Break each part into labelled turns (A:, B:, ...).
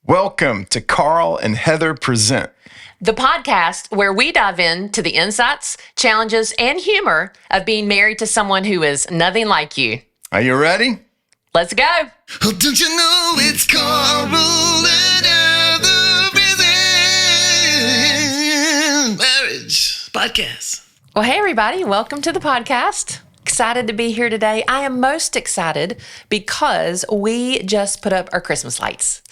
A: Welcome to Carl and Heather Present,
B: the podcast where we dive into the insights, challenges, and humor of being married to someone who is nothing like you.
A: Are you ready?
B: Let's go.
C: Oh, don't you know it's Carl and Heather Present Marriage Podcast.
B: Well, hey, everybody. Welcome to the podcast. Excited to be here today. I am most excited because we just put up our Christmas lights.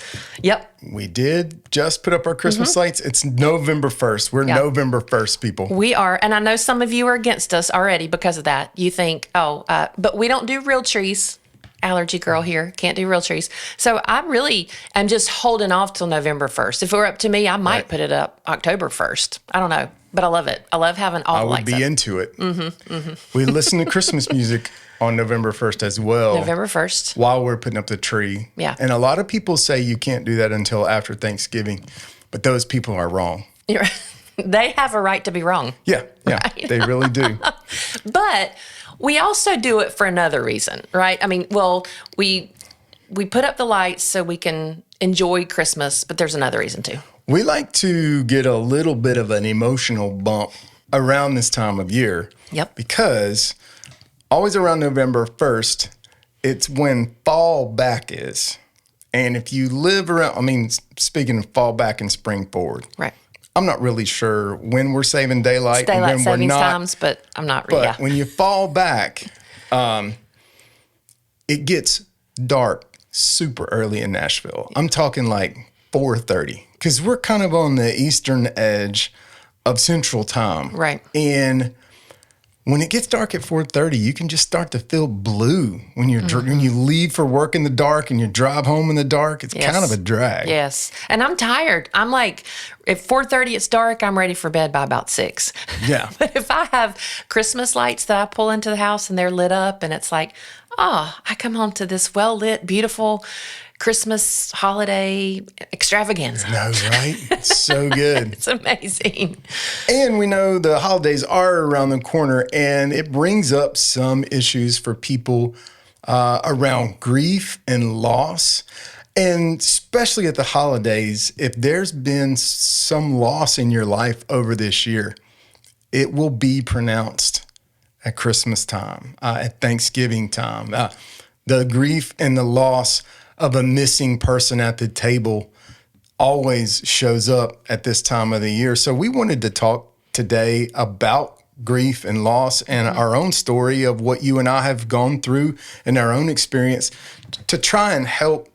B: Yep.
A: We did just put up our Christmas lights. It's November 1st. We're November 1st, people.
B: We are. And I know some of you are against us already because of that. You think, but we don't do real trees. Allergy girl here, can't do real trees. So I really am just holding off till November 1st. If it were up to me, I might put it up October 1st. I don't know, but I love it. I love having all the lights up.
A: I would be into it. We listen to Christmas music on November 1st as well.
B: November 1st.
A: While we're putting up the tree.
B: Yeah.
A: And a lot of people say you can't do that until after Thanksgiving, but those people are wrong.
B: They have a right to be wrong.
A: Yeah,
B: Right?
A: They really do.
B: But we also do it for another reason, right? I mean, well, we put up the lights so we can enjoy Christmas, but there's another reason too.
A: We like to get a little bit of an emotional bump around this time of year.
B: Yep.
A: Because always around November 1st, it's when fall back is. And if you live around, speaking of fall back and spring forward.
B: Right.
A: I'm not really sure when we're saving daylight.
B: It's daylight
A: and when
B: savings
A: we're not,
B: times, but I'm not
A: But
B: really.
A: when you fall back, it gets dark super early in Nashville. I'm talking like 4:30 because we're kind of on the eastern edge of Central Time.
B: Right.
A: And when it gets dark at 4:30, you can just start to feel blue when when you leave for work in the dark and you drive home in the dark. It's kind of a drag.
B: Yes. And I'm tired. I'm like, if 4:30 it's dark, I'm ready for bed by about 6.
A: Yeah.
B: But if I have Christmas lights that I pull into the house and they're lit up and it's like, I come home to this well-lit, beautiful Christmas holiday extravaganza.
A: No, right? It's so good.
B: It's amazing.
A: And we know the holidays are around the corner, and it brings up some issues for people around grief and loss. And especially at the holidays, if there's been some loss in your life over this year, it will be pronounced at Christmas time, at Thanksgiving time. The grief and the loss of a missing person at the table always shows up at this time of the year. So we wanted to talk today about grief and loss and our own story of what you and I have gone through in our own experience to try and help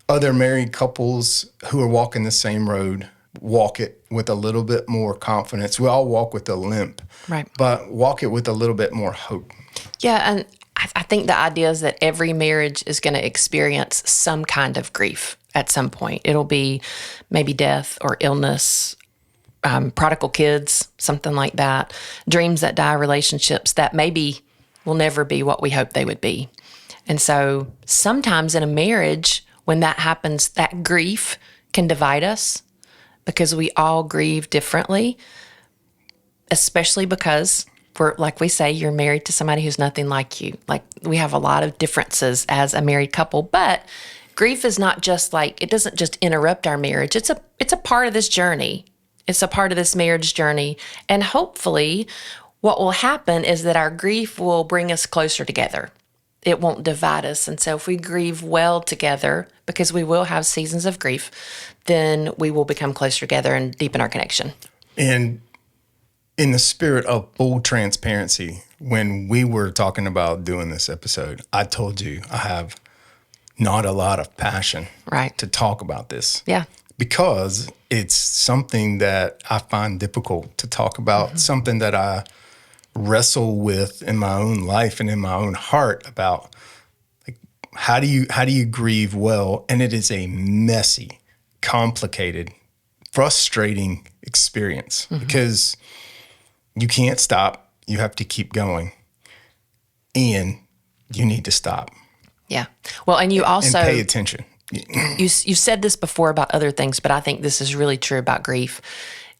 A: other married couples who are walking the same road walk it with a little bit more confidence. We all walk with a limp,
B: Right.
A: but walk it with a little bit more hope.
B: Yeah, and I think the idea is that every marriage is going to experience some kind of grief at some point. It'll be maybe death or illness, prodigal kids, something like that, dreams that die, relationships that maybe will never be what we hope they would be. And so sometimes in a marriage, when that happens, that grief can divide us because we all grieve differently, especially because like we say, you're married to somebody who's nothing like you. Like we have a lot of differences as a married couple, but grief is not just like, it doesn't just interrupt our marriage. It's a part of this journey. It's a part of this marriage journey. And hopefully what will happen is that our grief will bring us closer together. It won't divide us. And so if we grieve well together, because we will have seasons of grief, then we will become closer together and deepen our connection.
A: And in the spirit of full transparency, when we were talking about doing this episode, I told you I have not a lot of passion to talk about this.
B: Yeah.
A: Because it's something that I find difficult to talk about, something that I wrestle with in my own life and in my own heart about, like, how do you grieve well? And it is a messy, complicated, frustrating experience because you can't stop. You have to keep going. And you need to stop.
B: Yeah. Well, and you also
A: and pay attention.
B: You said this before about other things, but I think this is really true about grief.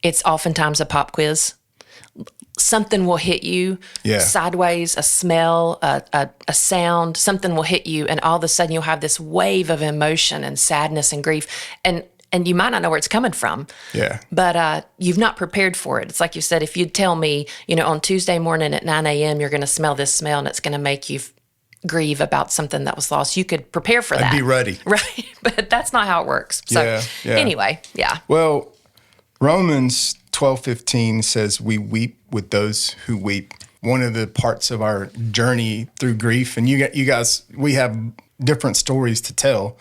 B: It's oftentimes a pop quiz. Something will hit you sideways, a smell, a sound, something will hit you, and all of a sudden you'll have this wave of emotion and sadness and grief. And and you might not know where it's coming from.
A: Yeah.
B: But you've not prepared for it. It's like you said, if you'd tell me, on Tuesday morning at 9 a.m., you're going to smell this smell and it's going to make you grieve about something that was lost, you could prepare for that.
A: I'd be ready.
B: Right. But that's not how it works. So anyway, yeah.
A: Well, Romans 12:15 says we weep with those who weep. One of the parts of our journey through grief, and you guys, we have different stories to tell,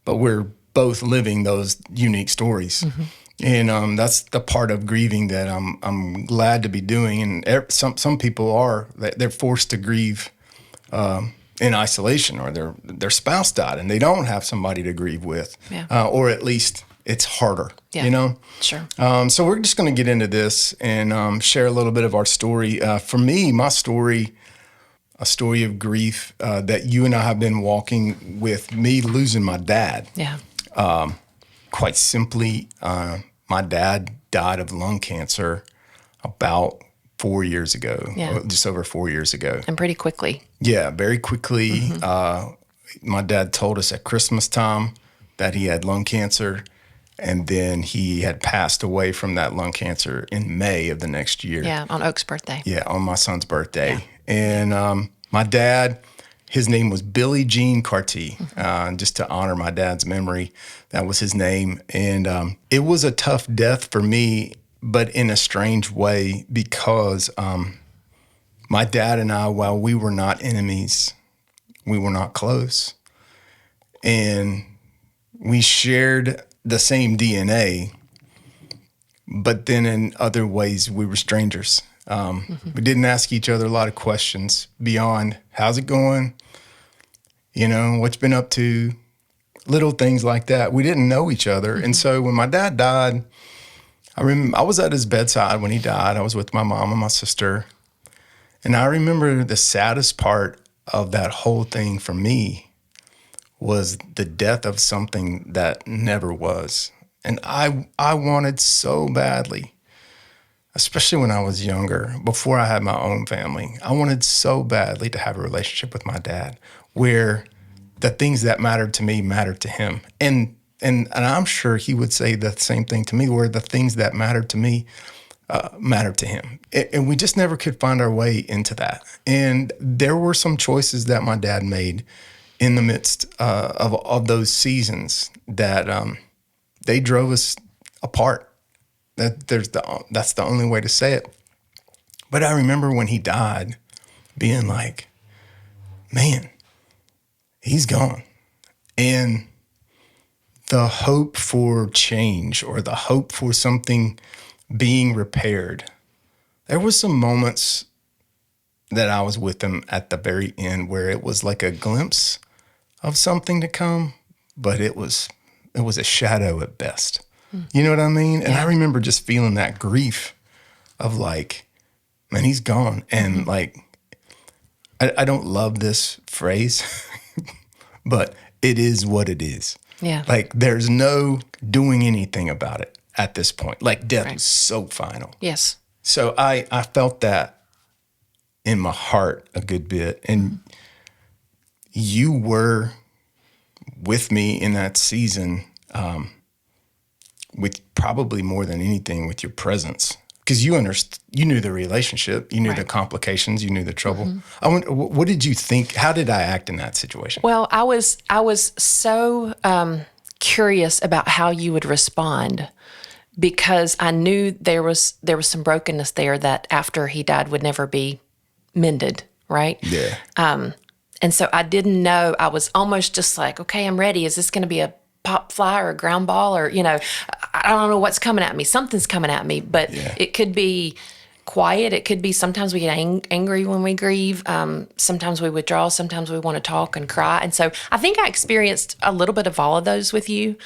A: but we're both living those unique stories. Mm-hmm. And that's the part of grieving that I'm glad to be doing. And some people they're forced to grieve in isolation, or their spouse died and they don't have somebody to grieve with, or at least it's harder,
B: Sure.
A: So we're just going to get into this and share a little bit of our story. For me, my story, a story of grief that you and I have been walking with, me losing my dad.
B: Yeah.
A: Quite simply, my dad died of lung cancer about 4 years ago, just over 4 years ago.
B: And pretty quickly.
A: Yeah, very quickly. Mm-hmm. My dad told us at Christmas time that he had lung cancer, and then he had passed away from that lung cancer in May of the next year.
B: Yeah, on Oak's birthday.
A: Yeah, on my son's birthday. Yeah. And my dad, his name was Billy Jean Carty, just to honor my dad's memory. That was his name. And it was a tough death for me, but in a strange way, because my dad and I, while we were not enemies, we were not close. And we shared the same DNA, but then in other ways, we were strangers. We didn't ask each other a lot of questions beyond, how's it going? What you been up to? Little things like that. We didn't know each other. And so when my dad died, I remember I was at his bedside when he died. I was with my mom and my sister. And I remember the saddest part of that whole thing for me was the death of something that never was. And I wanted so badly, especially when I was younger, before I had my own family, I wanted so badly to have a relationship with my dad where the things that mattered to me mattered to him. And I'm sure he would say the same thing to me, where the things that mattered to me mattered to him. And we just never could find our way into that. And there were some choices that my dad made in the midst of those seasons that they drove us apart. That's the only way to say it. But I remember when he died being like, man, he's gone. And the hope for change, or the hope for something being repaired, there was some moments that I was with him at the very end where it was like a glimpse of something to come, but it was a shadow at best. You know what I mean? And I remember just feeling that grief of like, man, he's gone. And like, I don't love this phrase, but it is what it is.
B: Yeah.
A: Like, there's no doing anything about it at this point. Like, death is so final.
B: Yes.
A: So I felt that in my heart a good bit. And you were with me in that season, with probably more than anything with your presence, because you knew the relationship, you knew the complications, you knew the trouble. What did you think? How did I act in that situation?
B: Well, I was so curious about how you would respond, because I knew there was some brokenness there that after he died would never be mended, right?
A: Yeah.
B: And so I didn't know. I was almost just like, okay, I'm ready. Is this going to be a pop fly or a ground ball, or, I don't know what's coming at me. Something's coming at me, but it could be quiet. It could be sometimes we get angry when we grieve. Sometimes we withdraw. Sometimes we want to talk and cry. And so I think I experienced a little bit of all of those with you,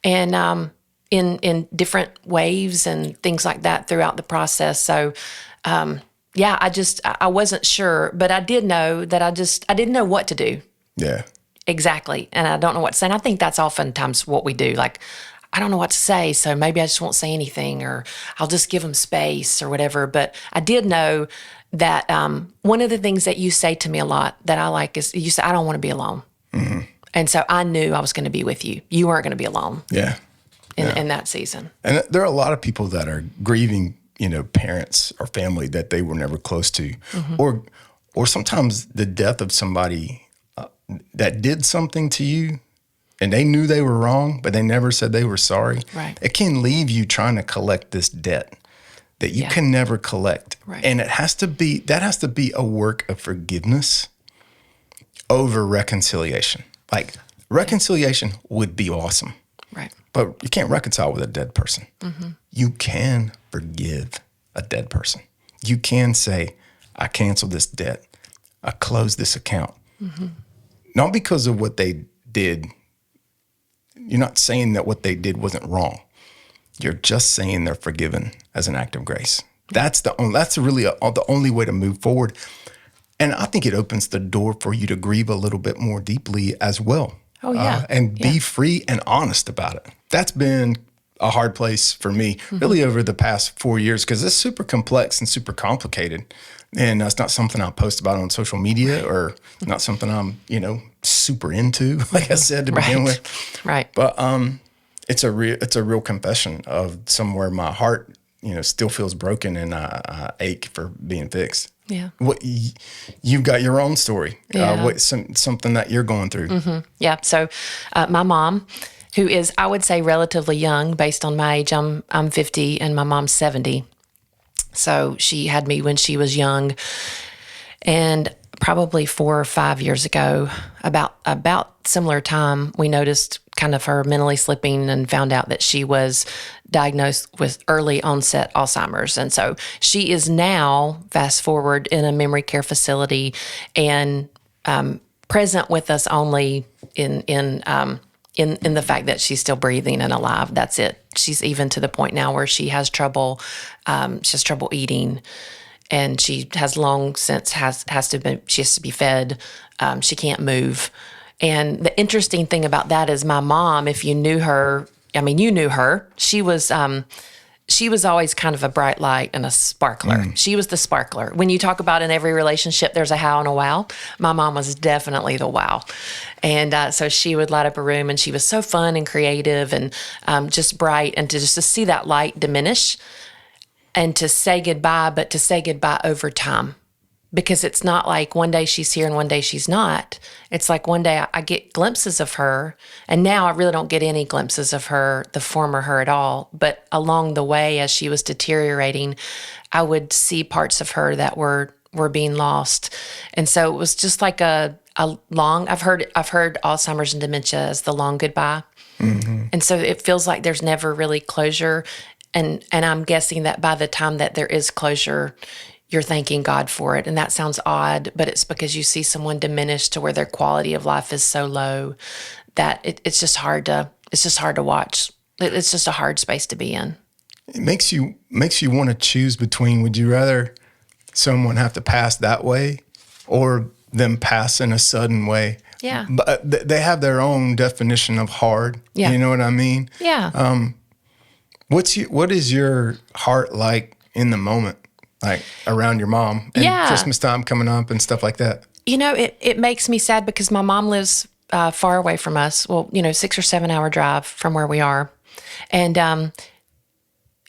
B: and in different waves and things like that throughout the process. So, I wasn't sure, but I did know that I didn't know what to do.
A: Yeah.
B: Exactly. And I don't know what to say. And I think that's oftentimes what we do. Like, I don't know what to say, so maybe I just won't say anything, or I'll just give them space or whatever. But I did know that one of the things that you say to me a lot that I like is you say, I don't want to be alone. Mm-hmm. And so I knew I was going to be with you. You weren't going to be alone.
A: Yeah.
B: in that season.
A: And there are a lot of people that are grieving, parents or family that they were never close to, or sometimes the death of somebody that did something to you, and they knew they were wrong, but they never said they were sorry.
B: Right.
A: It can leave you trying to collect this debt that you can never collect,
B: Right.
A: and that has to be a work of forgiveness over reconciliation. Like reconciliation would be awesome.
B: Right.
A: But you can't reconcile with a dead person. You can forgive a dead person. You can say, I cancel this debt. I close this account. Not because of what they did. You're not saying that what they did wasn't wrong. You're just saying they're forgiven as an act of grace. That's really the only way to move forward. And I think it opens the door for you to grieve a little bit more deeply as well.
B: Oh, yeah.
A: And be free and honest about it. That's been a hard place for me really over the past 4 years because it's super complex and super complicated. And that's not something I post about on social media or not something I'm, super into, like I said to begin with.
B: Right.
A: But it's a real confession of somewhere my heart, still feels broken and I ache for being fixed.
B: Yeah.
A: What you've got your own story.
B: Yeah.
A: Something that you're going through.
B: Yeah. So my mom, who is, I would say, relatively young based on my age, I'm 50 and my mom's 70. So she had me when she was young. And probably 4 or 5 years ago, about similar time, we noticed kind of her mentally slipping and found out that she was diagnosed with early onset Alzheimer's. And so she is now, fast forward, in a memory care facility and present with us only in the fact that she's still breathing and alive. That's it. She's even to the point now where she has trouble eating. And she has long since she has to be fed. She can't move. And the interesting thing about that is my mom, if you knew her, you knew her. She was always kind of a bright light and a sparkler. She was the sparkler. When you talk about in every relationship, there's a how and a wow. My mom was definitely the wow. And so she would light up a room and she was so fun and creative and just bright. And to see that light diminish and to say goodbye, but to say goodbye over time. Because it's not like one day she's here and one day she's not. It's like one day I get glimpses of her, and now I really don't get any glimpses of her, the former her at all. But along the way, as she was deteriorating, I would see parts of her that were being lost. And so it was just like a long, I've heard Alzheimer's and dementia as the long goodbye. And so it feels like there's never really closure. And I'm guessing that by the time that there is closure, you're thanking God for it. And that sounds odd, but it's because you see someone diminished to where their quality of life is so low that it's just hard to watch. It's just a hard space to be in.
A: It makes you want to choose between, would you rather someone have to pass that way or them pass in a sudden way?
B: Yeah.
A: But they have their own definition of hard.
B: Yeah.
A: You know what I mean?
B: Yeah.
A: What is your heart like in the moment? Like around your mom and Christmas time coming up and stuff like that?
B: It makes me sad because my mom lives far away from us. Well, 6 or 7 hour drive from where we are. And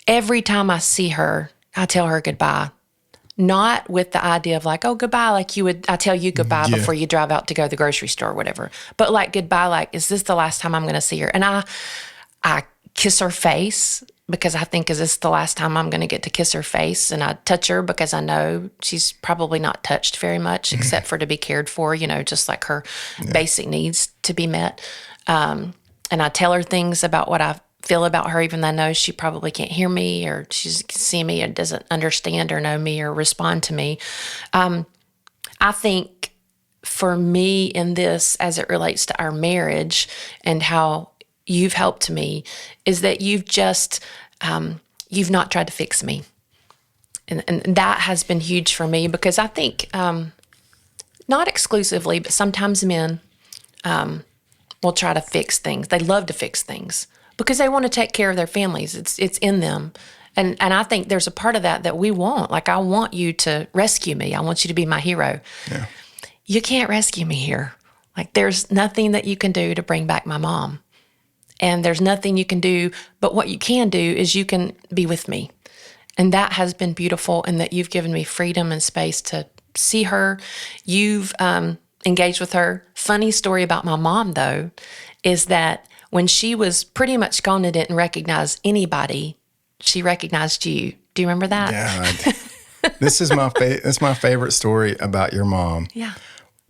B: every time I see her, I tell her goodbye. Not with the idea of like, oh, goodbye, like I tell you goodbye before you drive out to go to the grocery store or whatever. But like goodbye, like, is this the last time I'm going to see her? And I kiss her face because I think, is this the last time I'm going to get to kiss her face? And I touch her because I know she's probably not touched very much except for to be cared for, just like her basic needs to be met. And I tell her things about what I feel about her, even though I know she probably can't hear me or she's see me or doesn't understand or know me or respond to me. I think for me in this, as it relates to our marriage and how you've helped me, is that you've just, you've not tried to fix me. And that has been huge for me because I think, not exclusively, but sometimes men will try to fix things. They love to fix things because they want to take care of their families. It's in them. And I think there's a part of that we want. Like, I want you to rescue me. I want you to be my hero. Yeah. You can't rescue me here. Like, there's nothing that you can do to bring back my mom. and there's nothing you can do. But what you can do is you can be with me. And that has been beautiful, and that you've given me freedom and space to see her. You've engaged with her. Funny story about my mom, though, is that when she was pretty much gone and didn't recognize anybody, she recognized you. Do you remember that?
A: Yeah. This is my favorite story about your mom.
B: Yeah.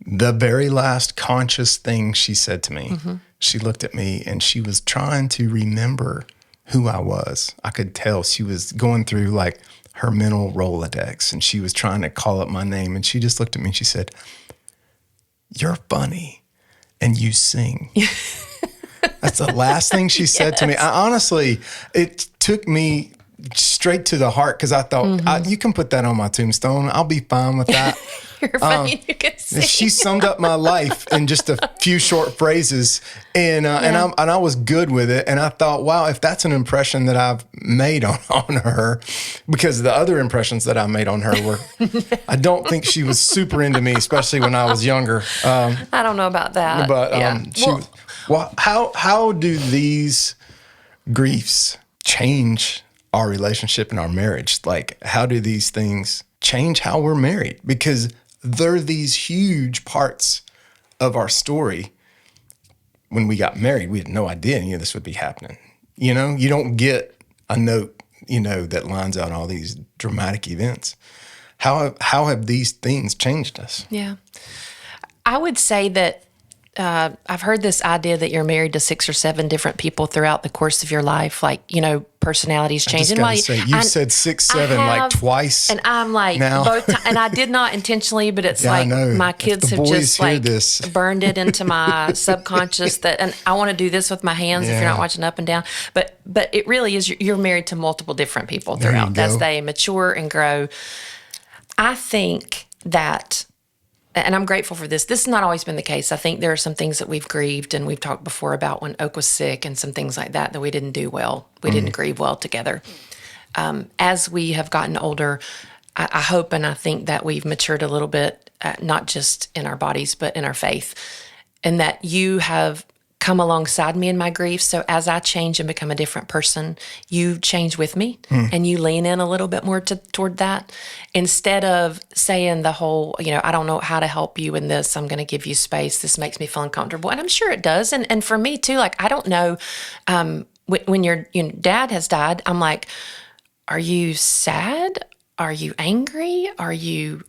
A: The very last conscious thing she said to me, she looked at me and she was trying to remember who I was. I could tell she was going through like her mental Rolodex, and she was trying to call up my name. And she just looked at me and she said, "You're funny and you sing." That's the last thing she said to me. Honestly, it took me straight to the heart, because I thought, you can put that on my tombstone. I'll be fine with that.
B: You're funny. You can sing.
A: She summed up my life in just a few short phrases, and I was good with it. And I thought, wow, if that's an impression that I've made on her, because the other impressions that I made on her were, I don't think she was super into me, especially when I was younger.
B: I don't know about that.
A: But
B: yeah.
A: well, how do these griefs change our relationship and our marriage? Like, how do these things change how we're married? Because they're these huge parts of our story. When we got married, we had no idea any of this would be happening. You know, you don't get a note, that lines out all these dramatic events. How have these things changed us?
B: Yeah. I would say that I've heard this idea that you're married to 6 or 7 different people throughout the course of your life. Like, personalities change.
A: You said 6, 7 like twice.
B: And I'm like,
A: now.
B: And I did not intentionally, but it's like my kids have just like burned it into my subconscious and I want to do this with my hands if you're not watching up and down. But it really is, you're married to multiple different people throughout as they mature and grow. I think that, and I'm grateful for this. This has not always been the case. I think there are some things that we've grieved, and we've talked before about when Oak was sick and some things like that we didn't do well. We didn't grieve well together. As we have gotten older, I hope and I think that we've matured a little bit, not just in our bodies, but in our faith, and that you have come alongside me in my grief. So as I change and become a different person, you change with me and you lean in a little bit more toward that, instead of saying the whole, I don't know how to help you in this. I'm going to give you space. This makes me feel uncomfortable. And I'm sure it does. And for me too, like, I don't know, when your dad has died, I'm like, are you sad? Are you angry? Are you,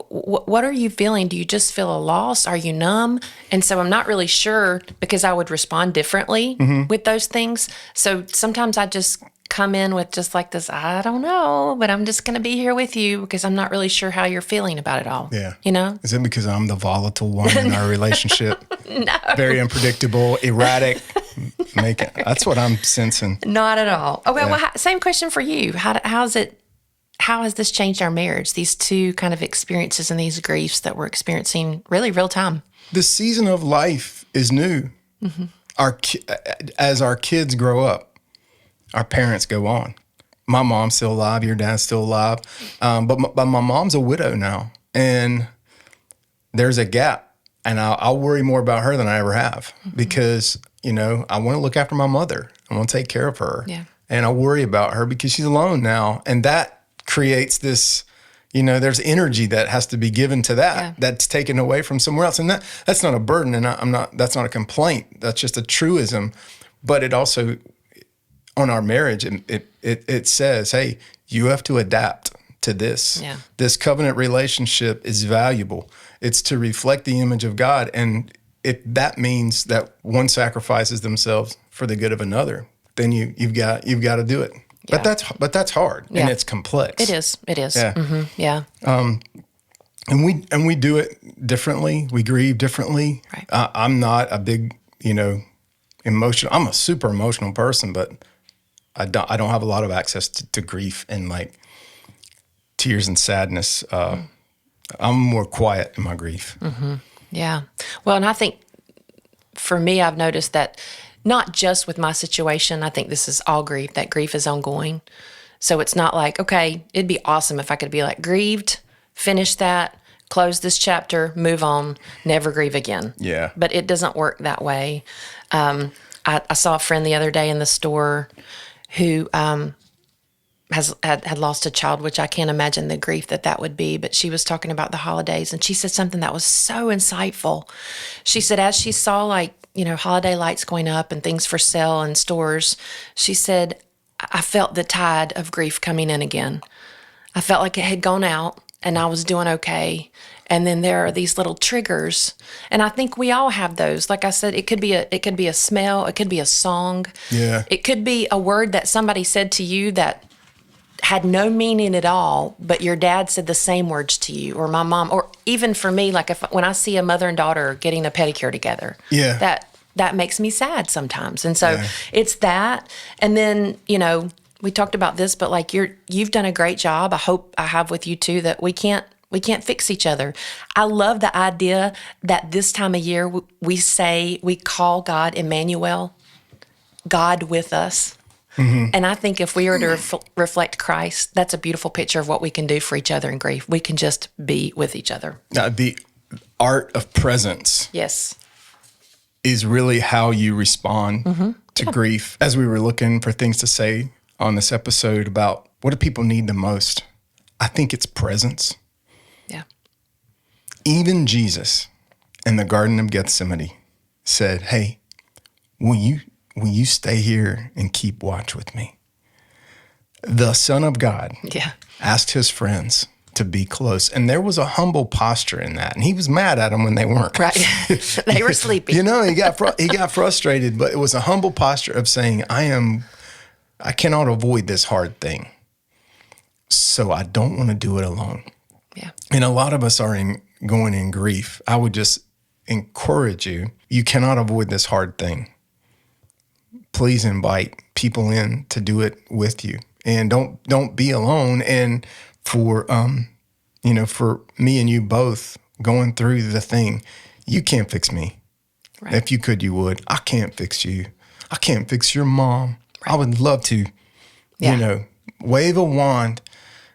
B: what are you feeling? Do you just feel a loss? Are you numb? And so I'm not really sure, because I would respond differently with those things. So sometimes I just come in with just like this, I don't know, but I'm just going to be here with you because I'm not really sure how you're feeling about it all.
A: Yeah.
B: Is
A: it because I'm the volatile one in our relationship?
B: No.
A: Very unpredictable, erratic. That's what I'm sensing.
B: Not at all. Okay. Well, same question for you. How has this changed our marriage? These two kind of experiences and these griefs that we're experiencing really real time.
A: The season of life is new. As our kids grow up, our parents go on. My mom's still alive. Your dad's still alive. But my mom's a widow now. And there's a gap. And I'll worry more about her than I ever have because, I want to look after my mother. I want to take care of her.
B: Yeah.
A: And I worry about her because she's alone now. And that creates this, there's energy that has to be given to that, that's taken away from somewhere else. And that's not a burden, and that's not a complaint. That's just a truism. But it also, on our marriage, it says, hey, you have to adapt to this.
B: Yeah.
A: This covenant relationship is valuable. It's to reflect the image of God. And if that means that one sacrifices themselves for the good of another, then you've got to do it.
B: Yeah.
A: But that's hard and it's complex.
B: It is.
A: Yeah.
B: Mm-hmm. Yeah.
A: And we do it differently. We grieve differently.
B: Right.
A: I'm not a big, emotional. I'm a super emotional person, but I don't have a lot of access to grief and like tears and sadness. I'm more quiet in my grief.
B: Mm-hmm. Yeah. Well, and I think for me, I've noticed that not just with my situation, I think this is all grief, that grief is ongoing. So it's not like, okay, it'd be awesome if I could be like grieved, finish that, close this chapter, move on, never grieve again.
A: Yeah.
B: But it doesn't work that way. I saw a friend the other day in the store who had lost a child, which I can't imagine the grief that would be. But she was talking about the holidays, and she said something that was so insightful. She said, as she saw holiday lights going up and things for sale in stores, she said, I felt the tide of grief coming in again. I felt like it had gone out and I was doing okay. And then there are these little triggers. And I think we all have those. Like I said, it could be a smell, it could be a song.
A: Yeah.
B: It could be a word that somebody said to you that had no meaning at all, but your dad said the same words to you, or my mom, or even for me, like when I see a mother and daughter getting a pedicure together, that makes me sad sometimes. And so it's that. And then, we talked about this, but like you've done a great job. I hope I have with you too, that we can't fix each other. I love the idea that this time of year we call God Emmanuel, God with us. Mm-hmm. And I think if we are to reflect Christ, that's a beautiful picture of what we can do for each other in grief. We can just be with each other.
A: The art of presence.
B: Yes.
A: Is really how you respond to grief. As we were looking for things to say on this episode about what do people need the most, I think it's presence.
B: Yeah.
A: Even Jesus in the Garden of Gethsemane said, hey, will you stay here and keep watch with me? The Son of God asked his friends to be close. And there was a humble posture in that. And he was mad at them when they weren't.
B: Right. They were sleeping.
A: He got frustrated, but it was a humble posture of saying, I cannot avoid this hard thing. So I don't want to do it alone.
B: Yeah.
A: And a lot of us are going in grief. I would just encourage you cannot avoid this hard thing. Please invite people in to do it with you. And don't be alone. And for me and you both going through the thing, you can't fix me. Right. If you could, you would. I can't fix you. I can't fix your mom. Right. I would love to, wave a wand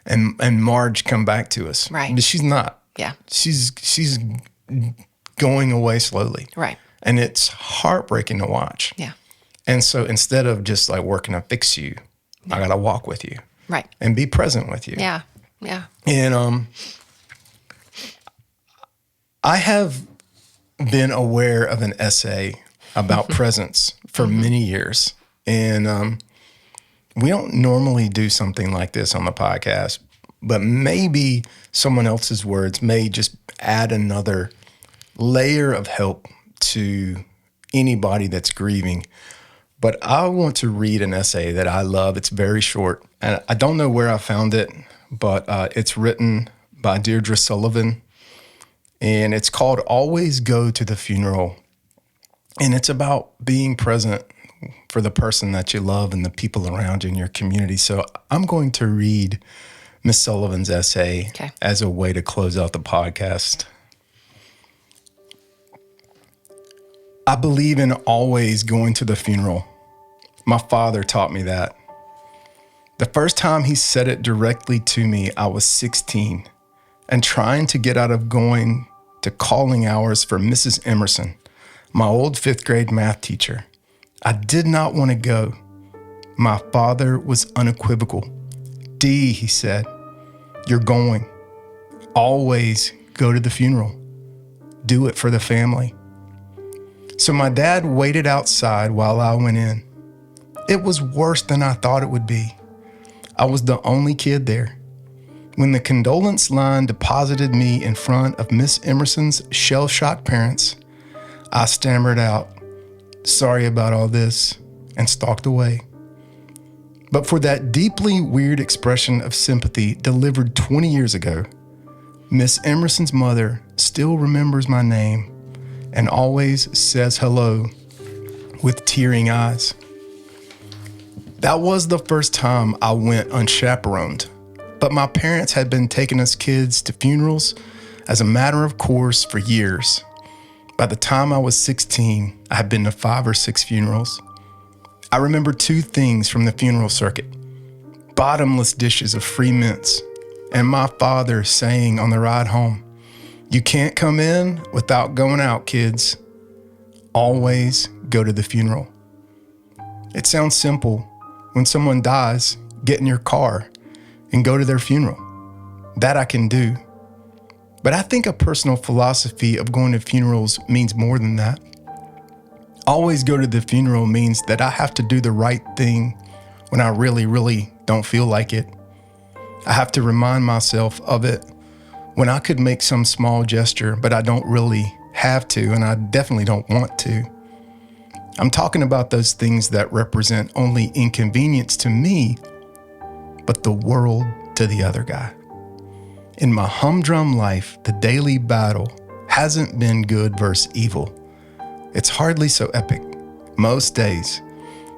A: and Marge come back to us.
B: Right.
A: But she's not.
B: Yeah.
A: She's going away slowly.
B: Right.
A: And it's heartbreaking to watch.
B: Yeah.
A: And so instead of just like working to fix you, I got to walk with you.
B: Right.
A: And be present with you.
B: Yeah. Yeah.
A: And I have been aware of an essay about presence for many years. And we don't normally do something like this on the podcast, but maybe someone else's words may just add another layer of help to anybody that's grieving. But I want to read an essay that I love. It's very short. And I don't know where I found it, but it's written by Deirdre Sullivan. And it's called Always Go to the Funeral. And it's about being present for the person that you love and the people around you in your community. So I'm going to read Miss Sullivan's essay as a way to close out the podcast. I believe in always going to the funeral. My father taught me that. The first time he said it directly to me, I was 16 and trying to get out of going to calling hours for Mrs. Emerson, my old 5th grade math teacher. I did not want to go. My father was unequivocal. Dee, he said, you're going. Always go to the funeral. Do it for the family. So my dad waited outside while I went in. It was worse than I thought it would be. I was the only kid there. When the condolence line deposited me in front of Miss Emerson's shell-shocked parents, I stammered out, sorry about all this, and stalked away. But for that deeply weird expression of sympathy delivered 20 years ago, Miss Emerson's mother still remembers my name and always says hello with tearing eyes. That was the first time I went unchaperoned, but my parents had been taking us kids to funerals as a matter of course for years. By the time I was 16, I had been to 5 or 6 funerals. I remember 2 things from the funeral circuit: bottomless dishes of free mints, and my father saying on the ride home, you can't come in without going out, kids. Always go to the funeral. It sounds simple. When someone dies, get in your car and go to their funeral. That I can do. But I think a personal philosophy of going to funerals means more than that. Always go to the funeral means that I have to do the right thing when I really, really don't feel like it. I have to remind myself of it when I could make some small gesture, but I don't really have to, and I definitely don't want to. I'm talking about those things that represent only inconvenience to me, but the world to the other guy. In my humdrum life, the daily battle hasn't been good versus evil. It's hardly so epic. Most days,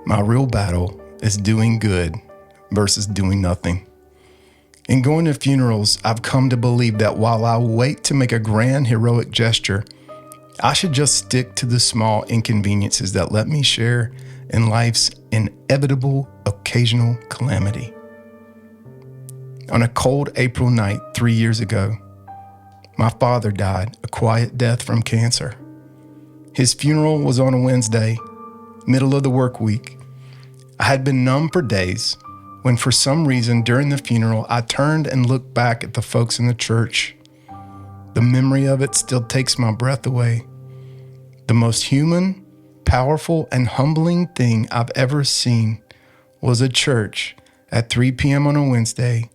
A: my real battle is doing good versus doing nothing. In going to funerals, I've come to believe that while I wait to make a grand heroic gesture, I should just stick to the small inconveniences that let me share in life's inevitable occasional calamity. On a cold April night 3 years ago, my father died a quiet death from cancer. His funeral was on a Wednesday, middle of the work week. I had been numb for days when for some reason during the funeral, I turned and looked back at the folks in the church. The memory of it still takes my breath away. The most human, powerful, and humbling thing I've ever seen was a church at 3 p.m. on a Wednesday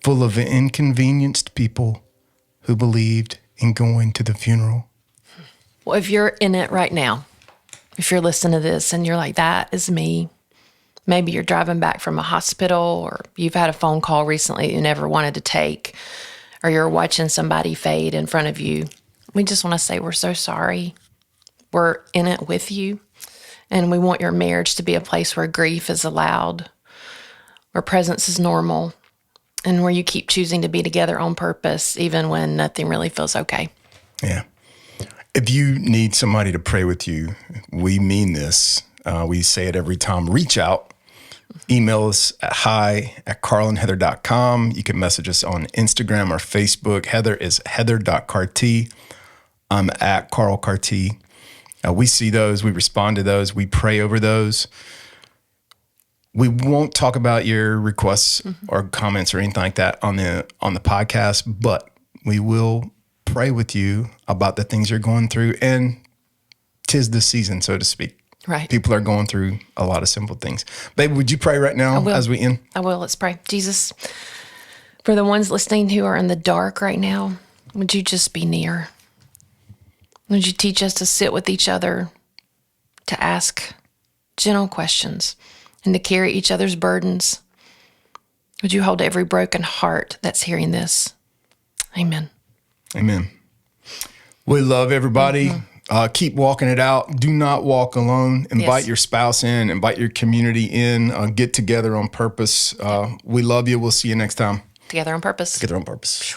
A: full of inconvenienced people who believed in going to the funeral.
B: Well, if you're in it right now, if you're listening to this and you're like, that is me, maybe you're driving back from a hospital, or you've had a phone call recently you never wanted to take, or you're watching somebody fade in front of you, we just want to say we're so sorry. We're in it with you, and we want your marriage to be a place where grief is allowed, where presence is normal, and where you keep choosing to be together on purpose, even when nothing really feels okay.
A: Yeah. If you need somebody to pray with you, we mean this. We say it every time. Reach out. Email us at hi@carlandheather.com. You can message us on Instagram or Facebook. Heather is heather.carty. I'm at Carl Carty. We see those. We respond to those. We pray over those. We won't talk about your requests or comments or anything like that on the podcast, but we will pray with you about the things you're going through. And 'tis the season, so to speak.
B: Right.
A: People are going through a lot of simple things. Baby, would you pray right now as we end?
B: I will. Let's pray. Jesus, for the ones listening who are in the dark right now, would you just be near? Would you teach us to sit with each other, to ask gentle questions, and to carry each other's burdens? Would you hold every broken heart that's hearing this? Amen.
A: Amen. We love everybody. Keep walking it out. Do not walk alone. Invite your spouse in. Invite your community in. Get together on purpose. We love you. We'll see you next time.
B: Together on purpose.
A: Together on purpose.